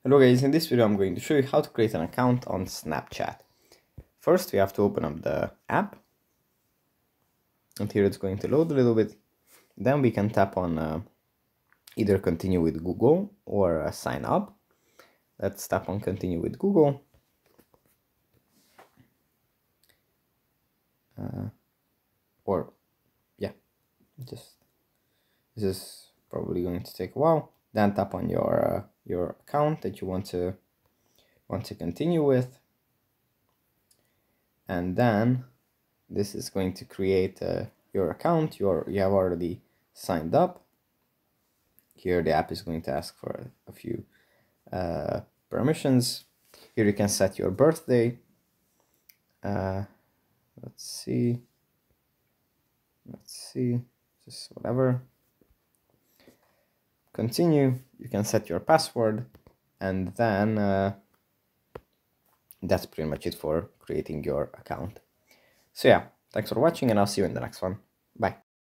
Hello guys, in this video I'm going to show you how to create an account on Snapchat. First we have to open up the app, and here it's going to load a little bit. Then we can tap on either continue with Google or sign up. Let's tap on continue with Google. This is probably going to take a while. Then tap on your account that you want to continue with, and then this is going to create your account. You have already signed up. Here the app is going to ask for a few permissions. Here you can set your birthday. Let's see, just whatever. Continue. You can set your password, and then that's pretty much it for creating your account. So yeah, thanks for watching, and I'll see you in the next one.